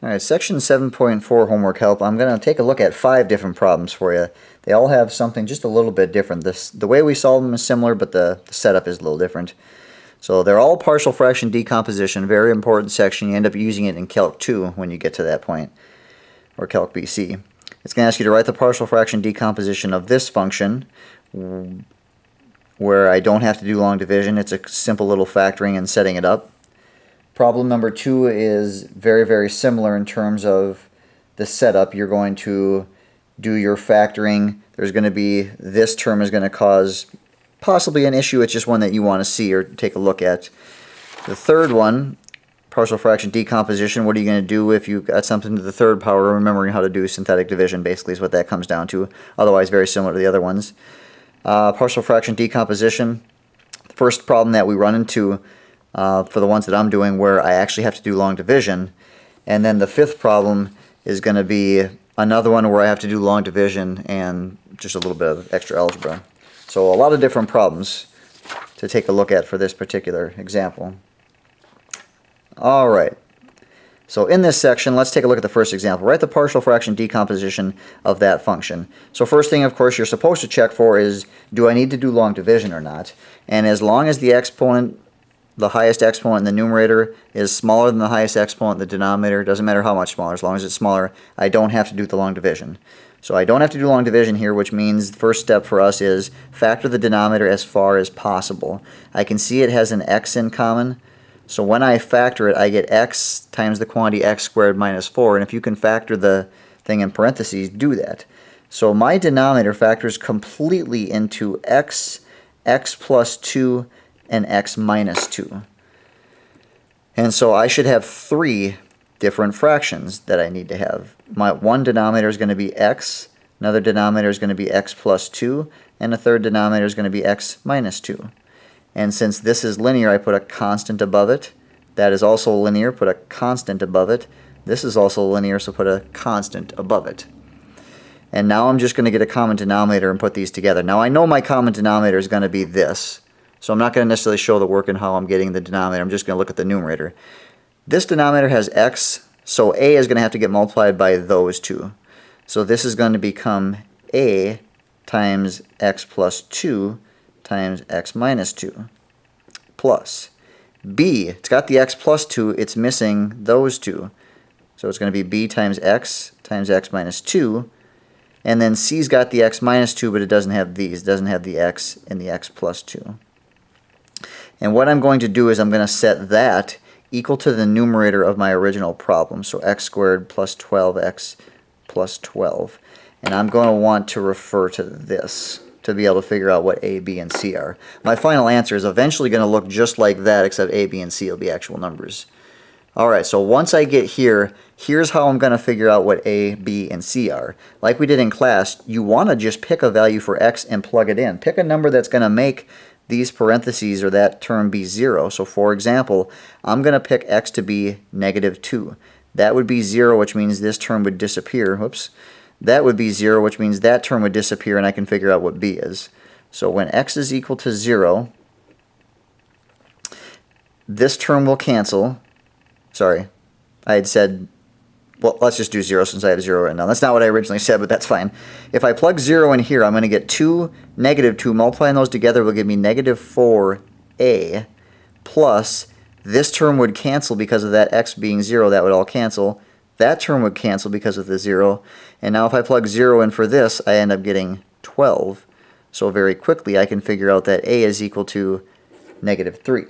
Alright, section 7.4 homework help. I'm going to take a look at 5 different problems for you. They all have something just a little bit different. The way we solve them is similar, but the setup is a little different. So they're all partial fraction decomposition, very important section. You end up using it in Calc 2 when you get to that point, or Calc BC. It's going to ask you to write the partial fraction decomposition of this function, where I don't have to do long division. It's a simple little factoring and setting it up. Problem number 2 is very, very similar in terms of the setup. You're going to do your factoring. There's going to be, this term is going to cause possibly an issue. It's just one that you want to see or take a look at. The third one, partial fraction decomposition, what are you going to do if you got something to the third power? Remembering how to do synthetic division basically is what that comes down to. Otherwise very similar to the other ones. Partial fraction decomposition, the first problem that we run into for the ones that I'm doing where I actually have to do long division. And then the fifth problem is going to be another one where I have to do long division and just a little bit of extra algebra. So a lot of different problems to take a look at for this particular example. Alright, so in this section, let's take a look at the first example. Write the partial fraction decomposition of that function. So first thing, of course, you're supposed to check for is, do I need to do long division or not? And as long as the exponent, the highest exponent in the numerator is smaller than the highest exponent in the denominator, doesn't matter how much smaller, as long as it's smaller, I don't have to do the long division. So I don't have to do long division here, which means the first step for us is factor the denominator as far as possible. I can see it has an x in common, so when I factor it, I get x times the quantity x squared minus 4, and if you can factor the thing in parentheses, do that. So my denominator factors completely into x, x plus 2, and x minus 2. And so I should have 3 different fractions that I need to have. My one denominator is going to be x, another denominator is going to be x plus 2, and a third denominator is going to be x minus 2. And since this is linear, I put a constant above it. That is also linear, put a constant above it. This is also linear, so put a constant above it. And now I'm just going to get a common denominator and put these together. Now I know my common denominator is going to be this. So I'm not going to necessarily show the work in how I'm getting the denominator. I'm just going to look at the numerator. This denominator has x, so a is going to have to get multiplied by those two. So this is going to become a times x plus 2 times x minus 2 plus b. It's got the x plus 2, it's missing those two. So it's going to be b times x minus 2. And then c's got the x minus 2, but it doesn't have these. It doesn't have the x and the x plus 2. And what I'm going to do is I'm going to set that equal to the numerator of my original problem. So x squared plus 12x plus 12. And I'm going to want to refer to this to be able to figure out what a, b, and c are. My final answer is eventually going to look just like that, except a, b, and c will be actual numbers. Alright, so once I get here, here's how I'm going to figure out what a, b, and c are. Like we did in class, you want to just pick a value for x and plug it in. Pick a number that's going to make these parentheses or that term be 0. So for example, I'm going to pick x to be negative 2. That would be 0, which means this term would disappear. Whoops. That would be 0, which means that term would disappear, and I can figure out what b is. So when x is equal to 0, this term will cancel. Sorry, I had said, well, let's just do 0 since I have 0 right now. That's not what I originally said, but that's fine. If I plug 0 in here, I'm going to get 2, negative 2. Multiplying those together will give me negative 4a plus this term would cancel because of that x being 0. That would all cancel. That term would cancel because of the 0. And now if I plug 0 in for this, I end up getting 12. So very quickly I can figure out that a is equal to negative 3.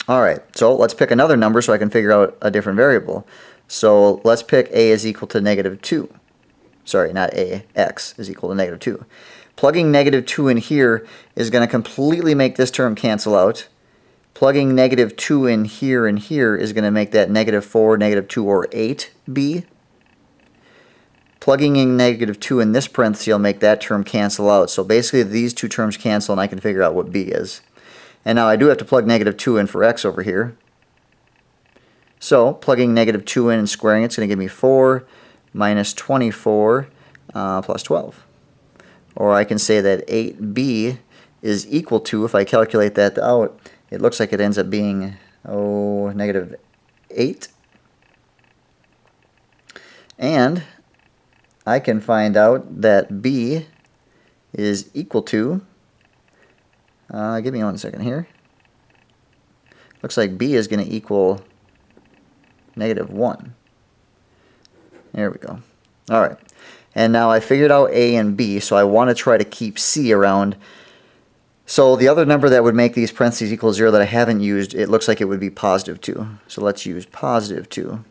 Alright, so let's pick another number so I can figure out a different variable. So let's pick a is equal to negative 2. Sorry, not a, x is equal to negative 2. Plugging negative 2 in here is going to completely make this term cancel out. Plugging negative 2 in here and here is going to make that negative 4, negative 2, or 8b. Plugging in negative 2 in this parenthesis will make that term cancel out. So basically these two terms cancel and I can figure out what b is. And now I do have to plug negative 2 in for x over here. So plugging negative 2 in and squaring it's going to give me 4 minus 24 plus 12. Or I can say that 8b is equal to, if I calculate that out, it looks like it ends up being, negative 8. And I can find out that b is equal to, give me 1 second here. Looks like b is going to equal -1. There we go. All right. And now I figured out a and b, so I want to try to keep c around. So the other number that would make these parentheses equal 0 that I haven't used, it looks like it would be +2. So let's use +2.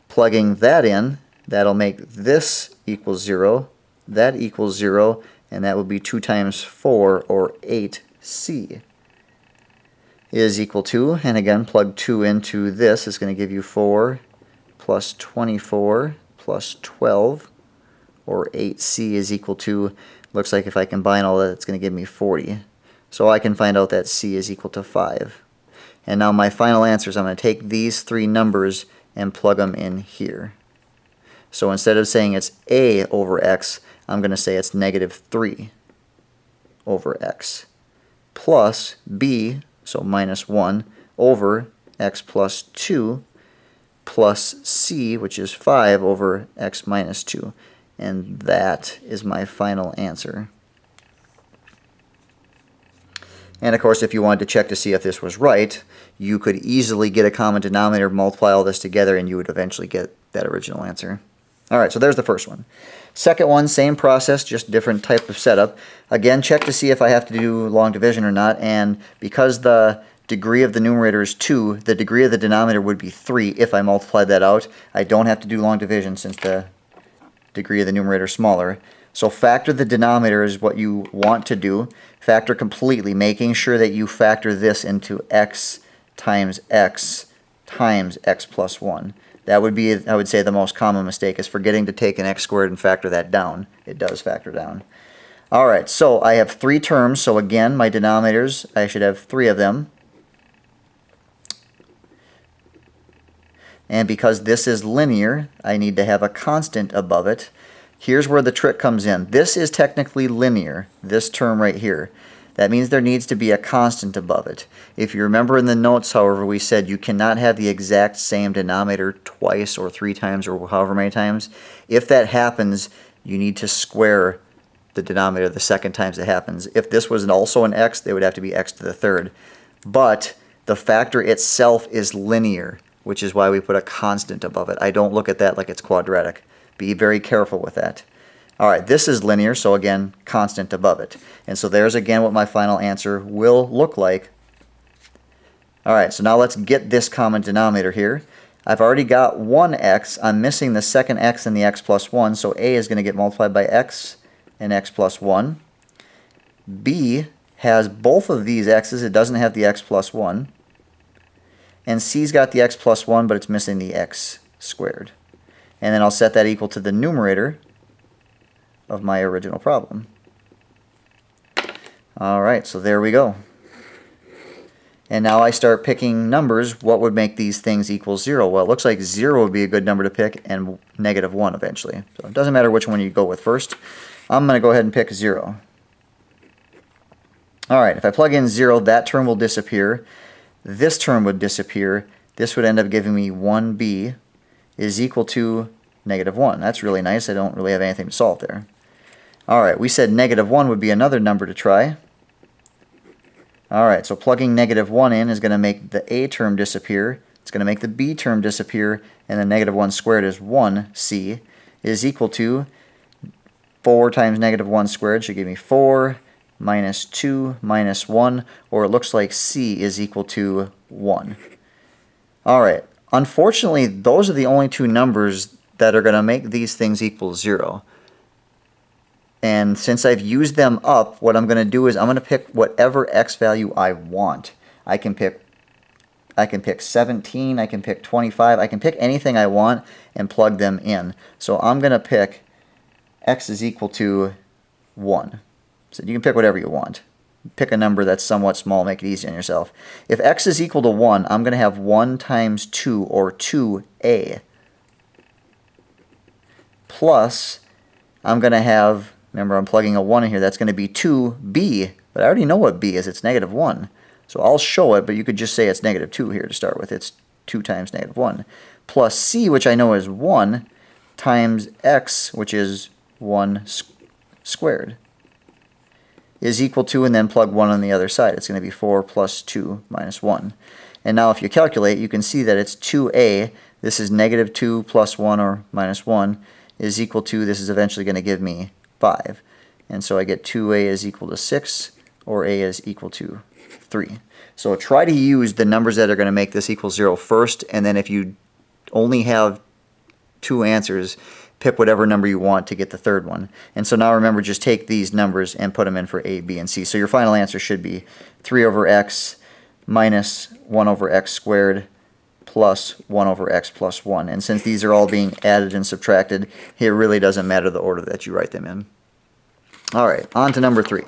Plugging that in, that'll make this equal 0, that equals 0, and that would be 2 times 4, or 8c, is equal to, and again, plug 2 into this, it's going to give you 4 plus 24 plus 12, or 8c is equal to, looks like if I combine all that, it's going to give me 40. So I can find out that c is equal to 5. And now my final answer is I'm going to take these three numbers and plug them in here. So instead of saying it's a over x, I'm going to say it's -3 over x, plus b, so -1, over x plus 2, plus c, which is 5 over x minus 2. And that is my final answer. And of course, if you wanted to check to see if this was right, you could easily get a common denominator, multiply all this together, and you would eventually get that original answer. All right, so there's the first one. Second one, same process, just different type of setup. Again, check to see if I have to do long division or not, and because the degree of the numerator is 2, the degree of the denominator would be 3 if I multiplied that out. I don't have to do long division since the degree of the numerator is smaller. So factor the denominator is what you want to do. Factor completely, making sure that you factor this into x times x times x plus 1. That would be, I would say, the most common mistake is forgetting to take an x squared and factor that down. It does factor down. All right, so I have 3 terms. So again, my denominators, I should have 3 of them. And because this is linear, I need to have a constant above it. Here's where the trick comes in. This is technically linear, this term right here. That means there needs to be a constant above it. If you remember in the notes, however, we said you cannot have the exact same denominator twice or 3 times or however many times. If that happens, you need to square the denominator the second times it happens. If this was also an x, they would have to be x to the third. But the factor itself is linear, which is why we put a constant above it. I don't look at that like it's quadratic. Be very careful with that. All right, this is linear, so again, constant above it. And so there's again what my final answer will look like. All right, so now let's get this common denominator here. I've already got one x. I'm missing the second x and the x plus 1, so a is going to get multiplied by x and x plus 1. b has both of these x's. It doesn't have the x plus 1. And c's got the x plus 1, but it's missing the x squared. And then I'll set that equal to the numerator of my original problem. All right, so there we go. And now I start picking numbers. What would make these things equal 0? Well, it looks like 0 would be a good number to pick, and -1 eventually. So it doesn't matter which one you go with first. I'm going to go ahead and pick 0. All right, if I plug in 0, that term will disappear. This term would disappear. This would end up giving me 1b is equal to -1. That's really nice. I don't really have anything to solve there. All right, we said -1 would be another number to try. All right, so plugging -1 in is going to make the a term disappear. It's going to make the b term disappear, and then -1 squared is 1c is equal to 4 times -1 squared should give me 4 minus 2 minus 1, or it looks like c is equal to 1. All right. Unfortunately, those are the only 2 numbers that are going to make these things equal 0. And since I've used them up, what I'm going to do is I'm going to pick whatever x value I want. I can pick 17, I can pick 25, I can pick anything I want and plug them in. So I'm going to pick x is equal to 1. So you can pick whatever you want. Pick a number that's somewhat small, make it easy on yourself. If x is equal to 1, I'm going to have 1 times 2, or 2a. Plus, I'm going to have, remember I'm plugging a 1 in here, that's going to be 2b. But I already know what b is, it's -1. So I'll show it, but you could just say it's -2 here to start with. It's 2 times negative 1, plus c, which I know is 1, times x, which is 1 squared, is equal to, and then plug 1 on the other side. It's going to be 4 plus 2 minus 1. And now if you calculate, you can see that it's 2a. This is negative 2 plus 1 or minus 1 is equal to, this is eventually going to give me 5. And so I get 2a is equal to 6, or a is equal to 3. So try to use the numbers that are going to make this equal 0 first, and then if you only have 2 answers, pick whatever number you want to get the third one. And so now remember, just take these numbers and put them in for a, b, and c. So your final answer should be 3 over x minus 1 over x squared plus 1 over x plus 1. And since these are all being added and subtracted, it really doesn't matter the order that you write them in. All right, on to number 3.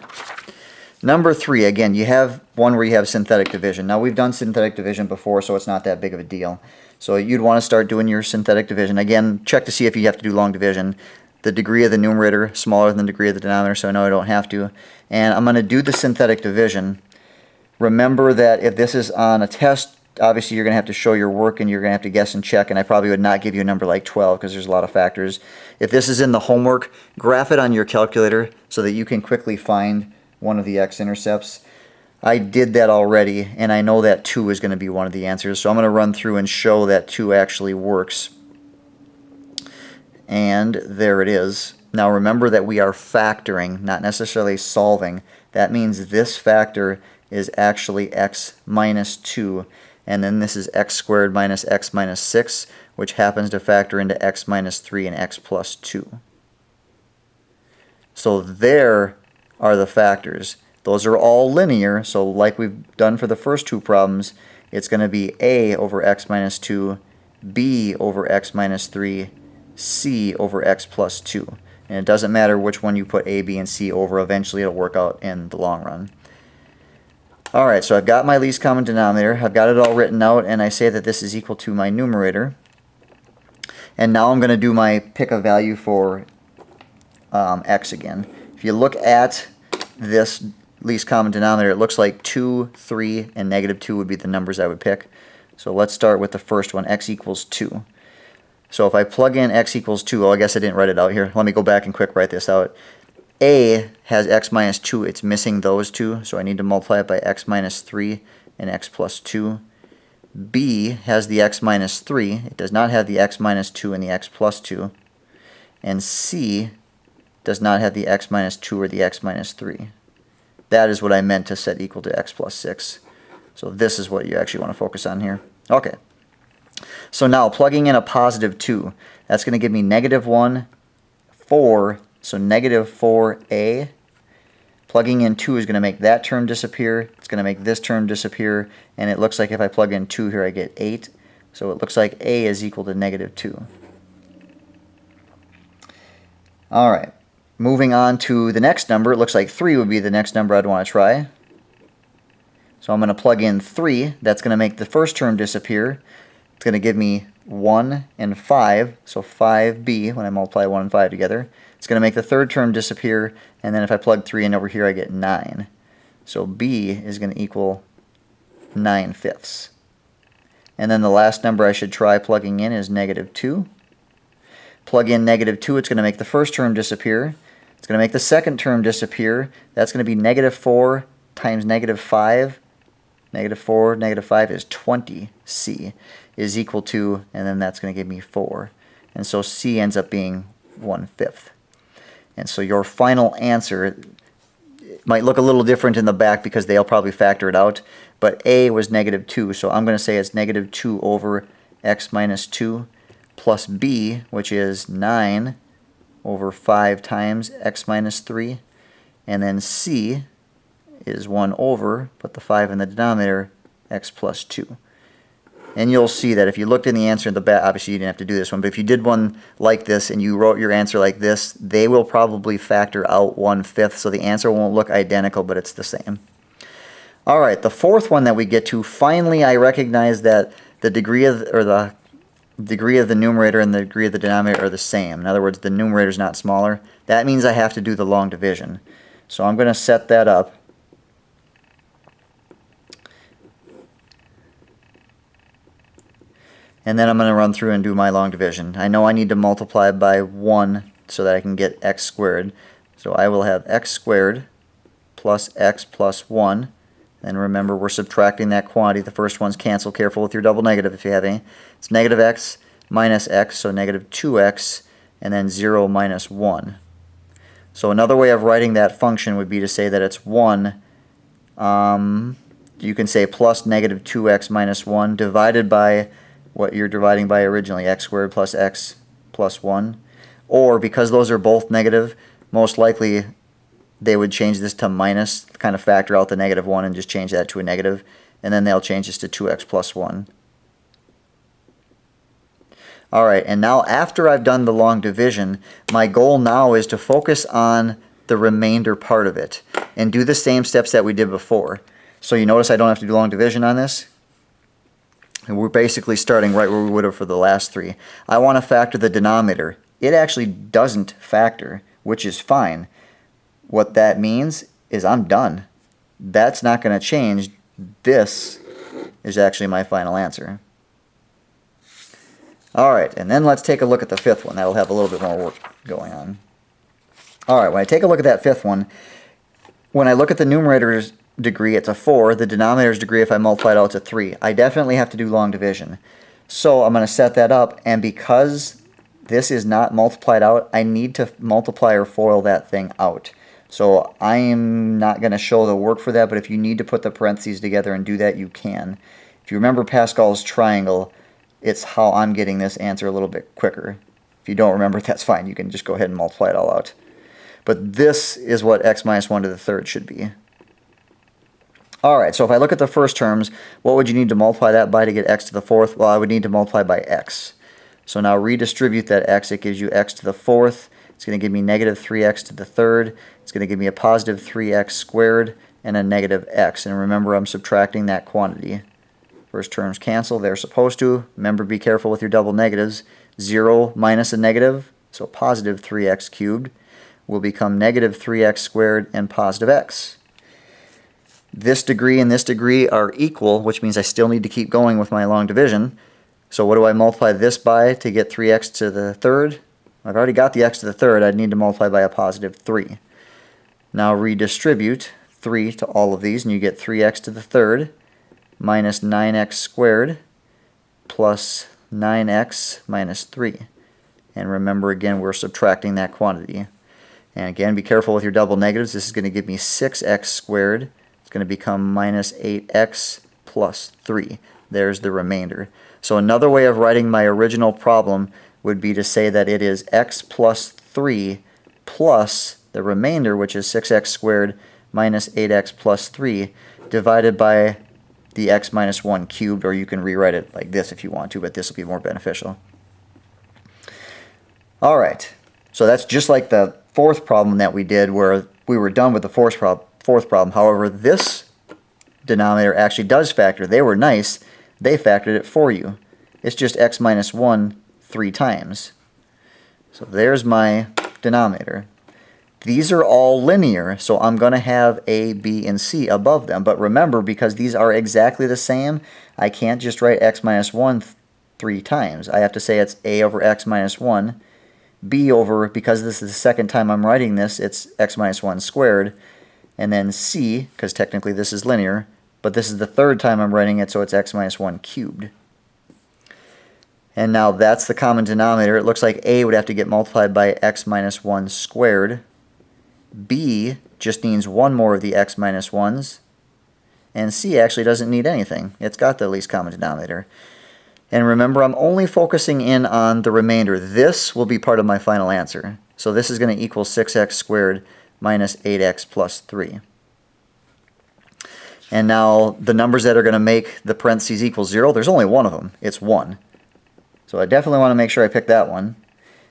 Number 3, again, you have one where you have synthetic division. Now, we've done synthetic division before, so it's not that big of a deal. So you'd want to start doing your synthetic division. Again, check to see if you have to do long division. The degree of the numerator smaller than the degree of the denominator, so I know I don't have to. And I'm going to do the synthetic division. Remember that if this is on a test, obviously you're going to have to show your work and you're going to have to guess and check, and I probably would not give you a number like 12 because there's a lot of factors. If this is in the homework, graph it on your calculator so that you can quickly find one of the x-intercepts. I did that already, and I know that 2 is going to be one of the answers, so I'm going to run through and show that 2 actually works. And there it is. Now remember that we are factoring, not necessarily solving. That means this factor is actually x minus 2, and then this is x squared minus x minus 6, which happens to factor into x minus 3 and x plus 2. So there are the factors. Those are all linear, so like we've done for the first 2 problems, it's going to be a over x minus 2, b over x minus 3, c over x plus 2. And it doesn't matter which one you put a, b, and c over, eventually it'll work out in the long run. Alright, so I've got my least common denominator, I've got it all written out, and I say that this is equal to my numerator. And now I'm going to do my pick a value for x again. If you look at this least common denominator, it looks like 2, 3, and negative 2 would be the numbers I would pick. So let's start with the first one, x equals 2. So if I plug in x equals 2, oh, I guess I didn't write it out here. Let me go back and quick write this out. A has x minus 2, it's missing those 2, so I need to multiply it by x minus 3 and x plus 2. B has the x minus 3, it does not have the x minus 2 and the x plus 2. And C does not have the x minus 2 or the x minus 3. That is what I meant to set equal to x plus 6. So this is what you actually want to focus on here. Okay. So now plugging in a positive 2, that's going to give me negative 1, 4, so negative 4a. Plugging in 2 is going to make that term disappear. It's going to make this term disappear. And it looks like if I plug in 2 here, I get 8. So it looks like a is equal to negative 2. All right. Moving on to the next number, it looks like 3 would be the next number I'd want to try. So I'm going to plug in 3. That's going to make the first term disappear. It's going to give me 1 and 5, so 5b when I multiply 1 and 5 together. It's going to make the third term disappear, and then if I plug 3 in over here, I get 9. So b is going to equal 9/5. And then the last number I should try plugging in is negative 2. Plug in negative 2, it's going to make the first term disappear. It's going to make the second term disappear. That's going to be negative 4 times negative 5. Negative 4, negative 5 is 20. C is equal to, and then that's going to give me 4. And so C ends up being 1/5. And so your final answer might look a little different in the back because they'll probably factor it out. But A was negative 2, so I'm going to say it's negative 2 over x minus 2 plus B, which is 9 over 5 times x minus 3. And then C is 1 over, put the 5 in the denominator, x plus 2. And you'll see that if you looked in the answer in the back, obviously you didn't have to do this one, but if you did one like this and you wrote your answer like this, they will probably factor out 1/5, so the answer won't look identical, but it's the same. All right, the fourth one that we get to, finally I recognize that the degree of, the degree of the numerator and the degree of the denominator are the same. In other words, the numerator is not smaller. That means I have to do the long division. So I'm going to set that up. And then I'm going to run through and do my long division. I know I need to multiply by 1 so that I can get x squared. So I will have x squared plus x plus 1. And remember, we're subtracting that quantity. The first one's cancel. Careful with your double negative if you have any. It's negative x minus x, so negative 2x, and then 0 minus 1. So another way of writing that function would be to say that it's 1. You can say plus negative 2x minus 1 divided by what you're dividing by originally, x squared plus x plus 1. Or because those are both negative, most likely they would change this to minus, kind of factor out the negative 1 and just change that to a negative, and then they'll change this to 2x plus 1. Alright, and now after I've done the long division, my goal now is to focus on the remainder part of it and do the same steps that we did before. So you notice I don't have to do long division on this? And we're basically starting right where we would have for the last three. I want to factor the denominator. It actually doesn't factor, which is fine. What that means is I'm done. That's not going to change. This is actually my final answer. Alright, and then let's take a look at the fifth one. That'll have a little bit more work going on. Alright, when I take a look at that fifth one, when I look at the numerator's degree, it's a 4. The denominator's degree, if I multiply it out, it's a 3. I definitely have to do long division. So I'm going to set that up, and because this is not multiplied out, I need to multiply or FOIL that thing out. So I'm not going to show the work for that, but if you need to put the parentheses together and do that, you can. If you remember Pascal's triangle, it's how I'm getting this answer a little bit quicker. If you don't remember, that's fine. You can just go ahead and multiply it all out. But this is what x minus 1 to the third should be. Alright, so if I look at the first terms, what would you need to multiply that by to get x to the fourth? Well, I would need to multiply by x. So now redistribute that x. It gives you x to the fourth. It's going to give me negative 3x to the third. It's going to give me a positive 3x squared and a negative x. And remember, I'm subtracting that quantity. First terms cancel. They're supposed to. Remember, be careful with your double negatives. 0 minus a negative, so positive 3x cubed, will become negative 3x squared and positive x. This degree and this degree are equal, which means I still need to keep going with my long division. So what do I multiply this by to get 3x to the third? I've already got the x to the third. I'd need to multiply by a positive 3. Now redistribute 3 to all of these, and you get 3x to the third minus 9x squared plus 9x minus 3. And remember, again, we're subtracting that quantity. And again, be careful with your double negatives. This is going to give me 6x squared. It's going to become minus 8x plus 3. There's the remainder. So another way of writing my original problem would be to say that it is x plus 3 plus the remainder, which is 6x squared minus 8x plus 3, divided by the x minus 1 cubed, or you can rewrite it like this if you want to, but this will be more beneficial. Alright, so that's just like the fourth problem that we did where we were done with the fourth problem. However, this denominator actually does factor. They were nice. They factored it for you. It's just x minus 1 3 times. So there's my denominator. These are all linear, so I'm going to have A, B, and C above them. But remember, because these are exactly the same, I can't just write x minus 1 3 times. I have to say it's A over x minus 1, B over, because this is the second time I'm writing this, it's x minus 1 squared, and then C, because technically this is linear, but this is the third time I'm writing it, so it's x minus 1 cubed. And now that's the common denominator. It looks like A would have to get multiplied by x minus 1 squared. B just needs one more of the x minus 1's. And C actually doesn't need anything. It's got the least common denominator. And remember, I'm only focusing in on the remainder. This will be part of my final answer. So this is going to equal 6x squared minus 8x plus 3. And now the numbers that are going to make the parentheses equal 0, there's only one of them. It's 1. So I definitely want to make sure I pick that one.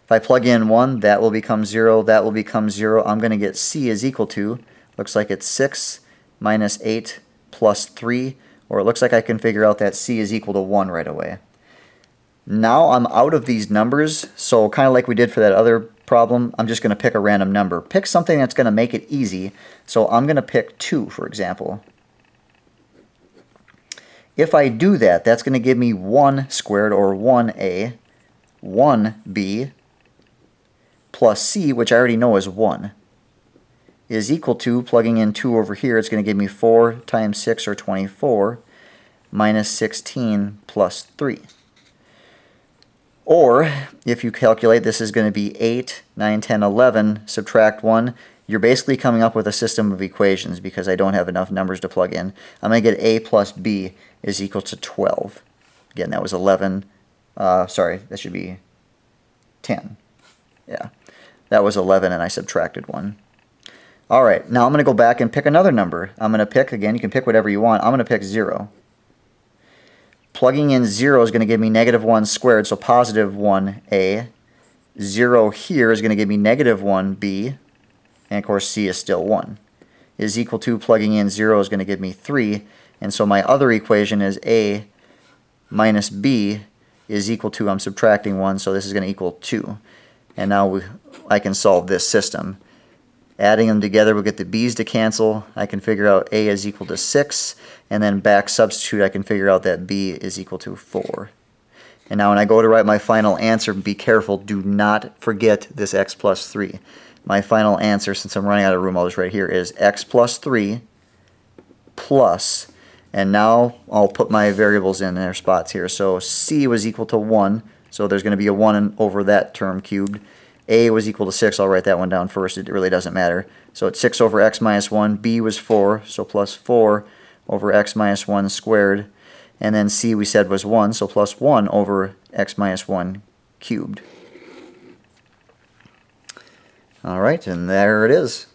If I plug in 1, that will become 0, that will become 0. I'm going to get C is equal to, looks like it's 6 minus 8 plus 3, or it looks like I can figure out that C is equal to 1 right away. Now I'm out of these numbers, so kind of like we did for that other problem, I'm just going to pick a random number. Pick something that's going to make it easy, so I'm going to pick 2, for example. If I do that, that's going to give me 1 squared, or 1a, 1b, plus c, which I already know is 1, is equal to, plugging in 2 over here, it's going to give me 4 times 6, or 24, minus 16 plus 3. Or, if you calculate, this is going to be 8, 9, 10, 11, subtract 1. You're basically coming up with a system of equations because I don't have enough numbers to plug in. I'm going to get a plus b is equal to 12. Again, that was 11. Sorry, that should be 10. Yeah, that was 11 and I subtracted 1. Alright, now I'm going to go back and pick another number. I'm going to pick, again, you can pick whatever you want. I'm going to pick 0. Plugging in 0 is going to give me negative 1 squared, so positive 1a. 0 here is going to give me negative 1b. And of course c is still 1. Is equal to, plugging in 0 is going to give me 3. And so my other equation is a minus b is equal to, I'm subtracting 1, so this is going to equal 2. And now I can solve this system. Adding them together, we'll get the b's to cancel. I can figure out a is equal to 6. And then back substitute, I can figure out that b is equal to 4. And now when I go to write my final answer, be careful, do not forget this x plus 3. My final answer, since I'm running out of room, I'll just write here, is x plus 3 plus, and now I'll put my variables in their spots here. So c was equal to 1, so there's going to be a 1 over that term cubed. A was equal to 6, I'll write that one down first, it really doesn't matter. So it's 6 over x minus 1, b was 4, so plus 4 over x minus 1 squared, and then c we said was 1, so plus 1 over x minus 1 cubed. Alright, and there it is.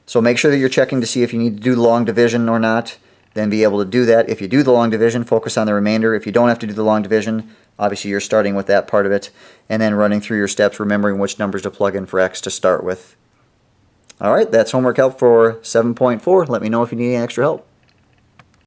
So make sure that you're checking to see if you need to do the long division or not, then be able to do that. If you do the long division, focus on the remainder. If you don't have to do the long division, obviously you're starting with that part of it, and then running through your steps, remembering which numbers to plug in for x to start with. Alright, that's homework help for 7.4. Let me know if you need any extra help.